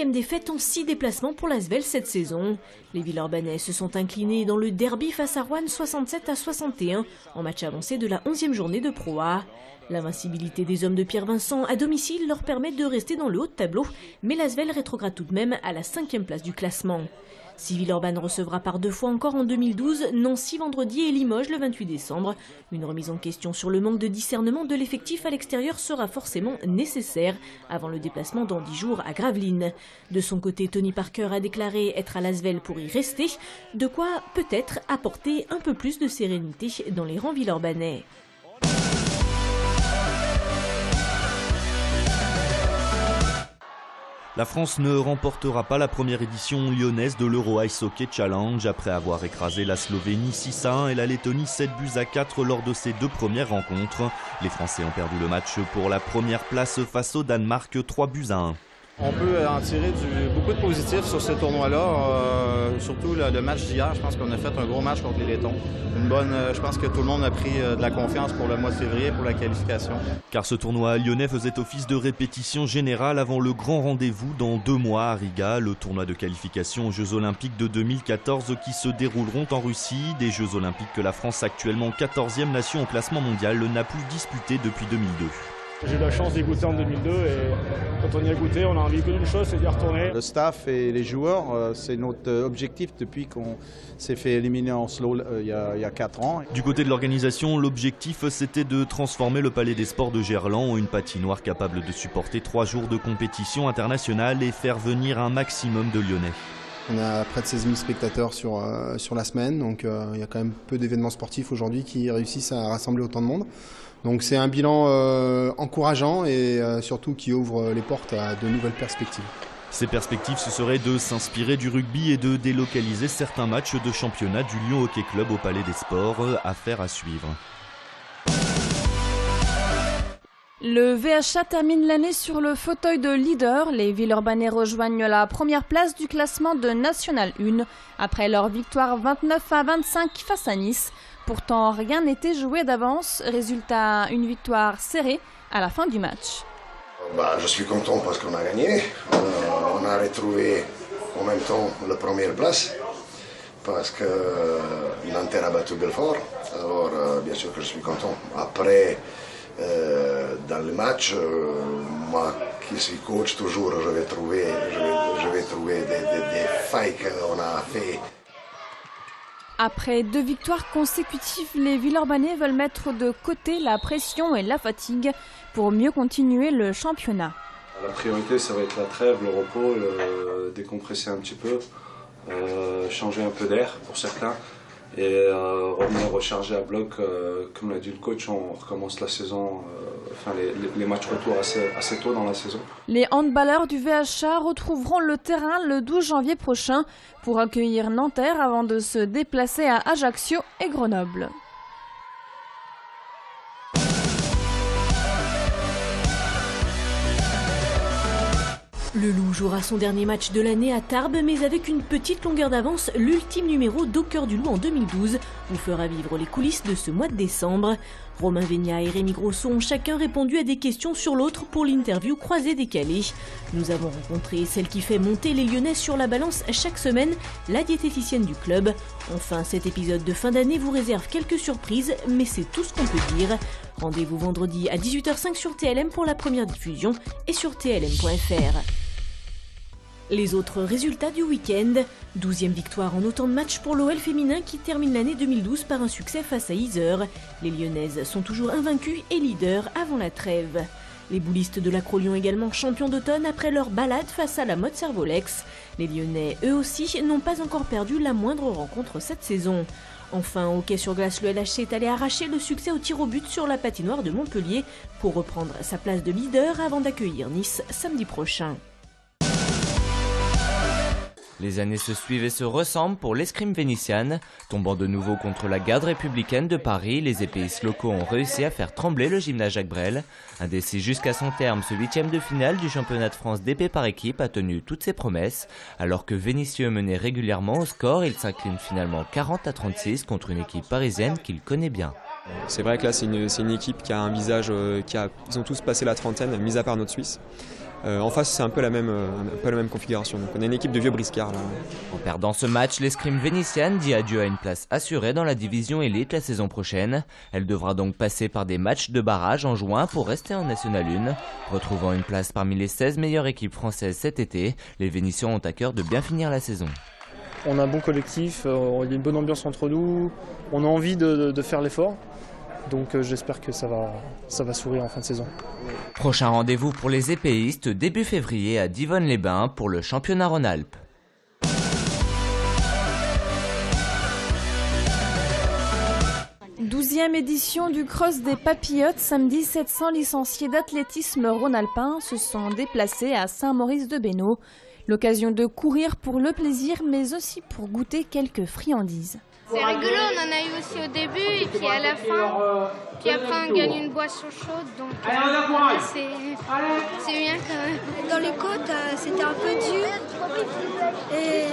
5e défaite en 6 déplacements pour l'Asvel cette saison. Les Villeurbanais se sont inclinés dans le derby face à Roanne 67-61 en match avancé de la 11e journée de Pro A. L'invincibilité des hommes de Pierre Vincent à domicile leur permet de rester dans le haut de tableau, mais l'Asvel rétrograde tout de même à la 5e place du classement. Si Villeurbanne recevra par 2 fois encore en 2012, Nancy vendredi et Limoges le 28 décembre. Une remise en question sur le manque de discernement de l'effectif à l'extérieur sera forcément nécessaire avant le déplacement dans 10 jours à Gravelines. De son côté, Tony Parker a déclaré être à l'Asvel pour y rester, de quoi peut-être apporter un peu plus de sérénité dans les rangs villeurbanais. La France ne remportera pas la première édition lyonnaise de l'Euro Ice Hockey Challenge après avoir écrasé la Slovénie 6-1 et la Lettonie 7-4 lors de ses 2 premières rencontres. Les Français ont perdu le match pour la première place face au Danemark 3-1. On peut en tirer beaucoup de positifs sur ce tournoi-là, surtout le match d'hier. Je pense qu'on a fait un gros match contre les Lettons. Je pense que tout le monde a pris de la confiance pour le mois de février, pour la qualification. Car ce tournoi lyonnais faisait office de répétition générale avant le grand rendez-vous dans 2 mois à Riga, le tournoi de qualification aux Jeux Olympiques de 2014 qui se dérouleront en Russie. Des Jeux Olympiques que la France, actuellement 14e nation au classement mondial, n'a plus disputé depuis 2002. J'ai eu la chance d'y goûter en 2002 et quand on y a goûté, on a envie qu'une chose, c'est d'y retourner. Le staff et les joueurs, c'est notre objectif depuis qu'on s'est fait éliminer en slow il y a 4 ans. Du côté de l'organisation, l'objectif c'était de transformer le Palais des Sports de Gerland en une patinoire capable de supporter 3 jours de compétition internationale et faire venir un maximum de Lyonnais. On a près de 16 000 spectateurs sur la semaine, donc il y a quand même peu d'événements sportifs aujourd'hui qui réussissent à rassembler autant de monde. Donc c'est un bilan encourageant et surtout qui ouvre les portes à de nouvelles perspectives. Ces perspectives, ce serait de s'inspirer du rugby et de délocaliser certains matchs de championnat du Lyon Hockey Club au Palais des Sports. Affaire à suivre. Le VHA termine l'année sur le fauteuil de leader. Les Villeurbanais rejoignent la première place du classement de National 1 après leur victoire 29-25 face à Nice. Pourtant, rien n'était joué d'avance. Résultat, une victoire serrée à la fin du match. Je suis content parce qu'on a gagné. On a retrouvé en même temps la première place parce que Nanterre a battu Belfort. Alors, bien sûr que je suis content. Après, dans le match, moi qui suis coach, toujours je vais trouver des failles qu'on a fait. Après 2 victoires consécutives, les Villeurbanais veulent mettre de côté la pression et la fatigue pour mieux continuer le championnat. La priorité, ça va être la trêve, le repos, décompresser un petit peu, changer un peu d'air pour certains et revenir recharger à bloc. Comme l'a dit le coach, on recommence la saison, les matchs retour assez tôt dans la saison. Les handballeurs du VHA retrouveront le terrain le 12 janvier prochain pour accueillir Nanterre avant de se déplacer à Ajaccio et Grenoble. Le Loup jouera son dernier match de l'année à Tarbes, mais avec une petite longueur d'avance, l'ultime numéro d'Au cœur du Loup en 2012 vous fera vivre les coulisses de ce mois de décembre. Romain Vénia et Rémi Grosso ont chacun répondu à des questions sur l'autre pour l'interview croisée décalée. Nous avons rencontré celle qui fait monter les Lyonnais sur la balance chaque semaine, la diététicienne du club. Enfin, cet épisode de fin d'année vous réserve quelques surprises, mais c'est tout ce qu'on peut dire. Rendez-vous vendredi à 18h05 sur TLM pour la première diffusion et sur tlm.fr. Les autres résultats du week-end. 12e victoire en autant de matchs pour l'OL féminin qui termine l'année 2012 par un succès face à Yzeure. Les Lyonnaises sont toujours invaincues et leaders avant la trêve. Les boulistes de l'Acro-Lyon également champions d'automne après leur balade face à la Motte Servolex. Les Lyonnais, eux aussi, n'ont pas encore perdu la moindre rencontre cette saison. Enfin, au hockey sur glace, le LHC est allé arracher le succès au tir au but sur la patinoire de Montpellier pour reprendre sa place de leader avant d'accueillir Nice samedi prochain. Les années se suivent et se ressemblent pour l'escrime vénitiane. Tombant de nouveau contre la garde républicaine de Paris, les épéistes locaux ont réussi à faire trembler le gymnase Jacques Brel. Indécis jusqu'à son terme, ce 8e de finale du championnat de France d'épée par équipe a tenu toutes ses promesses. Alors que Vénissieux menait régulièrement au score, il s'incline finalement 40-36 contre une équipe parisienne qu'il connaît bien. C'est vrai que là c'est une équipe qui a un visage, ils ont tous passé la trentaine, mis à part notre Suisse. En face, c'est un peu la même configuration. Donc on a une équipe de vieux briscards là. En perdant ce match, l'escrime vénitienne dit adieu à une place assurée dans la division élite la saison prochaine. Elle devra donc passer par des matchs de barrage en juin pour rester en National 1. Retrouvant une place parmi les 16 meilleures équipes françaises cet été, les Vénitiens ont à cœur de bien finir la saison. On a un bon collectif, il y a une bonne ambiance entre nous, on a envie de faire l'effort. Donc j'espère que ça va sourire en fin de saison. Prochain rendez-vous pour les épéistes début février à Divonne-les-Bains pour le championnat Rhône-Alpes. Douzième édition du Cross des Papillotes. Samedi, 700 licenciés d'athlétisme rhône-alpin se sont déplacés à Saint-Maurice-de-Bénaud. L'occasion de courir pour le plaisir, mais aussi pour goûter quelques friandises. C'est rigolo, on en a eu aussi au début et puis à la fin. Puis après on gagne une boisson chaude, donc c'est bien quand même. Dans les côtes, c'était un peu dur. Et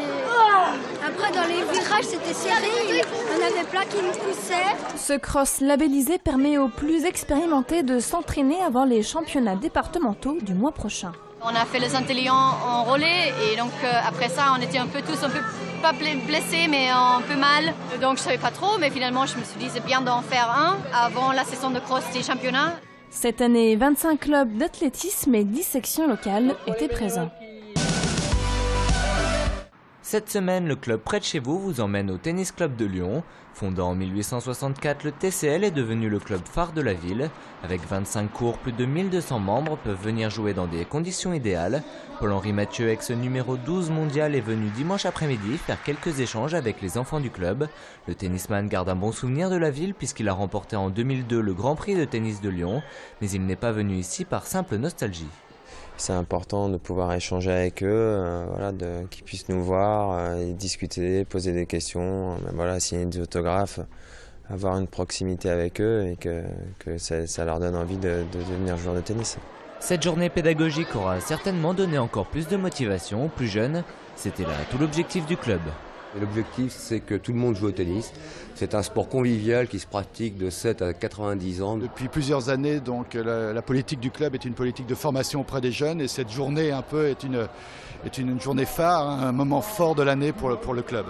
après dans les virages, c'était serré. On avait plein qui nous poussaient. Ce cross labellisé permet aux plus expérimentés de s'entraîner avant les championnats départementaux du mois prochain. On a fait les intelligents en relais et donc après ça on était tous un peu pas blessés mais un peu mal. Donc je savais pas trop mais finalement je me suis dit c'est bien d'en faire un avant la saison de cross des championnats. Cette année, 25 clubs d'athlétisme et 10 sections locales étaient présents. Cette semaine, le club près de chez vous emmène au Tennis Club de Lyon. Fondant en 1864, le TCL est devenu le club phare de la ville. Avec 25 cours, plus de 1200 membres peuvent venir jouer dans des conditions idéales. Paul-Henri Mathieu, ex-numéro 12 mondial, est venu dimanche après-midi faire quelques échanges avec les enfants du club. Le tennisman garde un bon souvenir de la ville puisqu'il a remporté en 2002 le Grand Prix de tennis de Lyon. Mais il n'est pas venu ici par simple nostalgie. C'est important de pouvoir échanger avec eux, qu'ils puissent nous voir, discuter, poser des questions, signer des autographes, avoir une proximité avec eux et que ça leur donne envie de devenir joueur de tennis. Cette journée pédagogique aura certainement donné encore plus de motivation aux plus jeunes. C'était là tout l'objectif du club. L'objectif, c'est que tout le monde joue au tennis. C'est un sport convivial qui se pratique de 7 à 90 ans. Depuis plusieurs années, donc, la politique du club est une politique de formation auprès des jeunes et cette journée est une journée phare, un moment fort de l'année pour le club.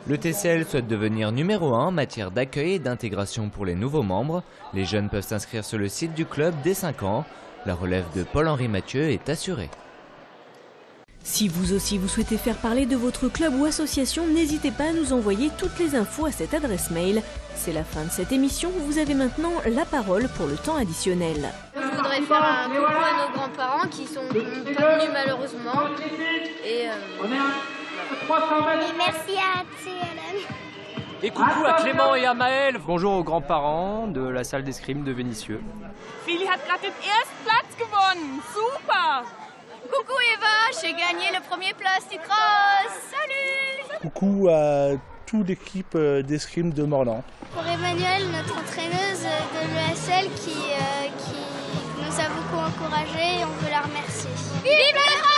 Le TCL souhaite devenir numéro 1 en matière d'accueil et d'intégration pour les nouveaux membres. Les jeunes peuvent s'inscrire sur le site du club dès 5 ans. La relève de Paul-Henri Mathieu est assurée. Si vous aussi vous souhaitez faire parler de votre club ou association, n'hésitez pas à nous envoyer toutes les infos à cette adresse mail. C'est la fin de cette émission, vous avez maintenant la parole pour le temps additionnel. Je voudrais faire un coucou à nos grands-parents qui sont pas venus malheureusement. Et merci à TLM. Et coucou à Clément et à Maël. Bonjour aux grands-parents de la salle d'escrime de Vénissieux. Philly hat gerade den ersten Platz gewonnen. Super! Coucou Eva, j'ai gagné le premier place du cross. Salut! Coucou à toute l'équipe d'escrime de Morlan. Pour Emmanuel, notre entraîneuse de l'ESL qui nous a beaucoup encouragés et on veut la remercier. Vive le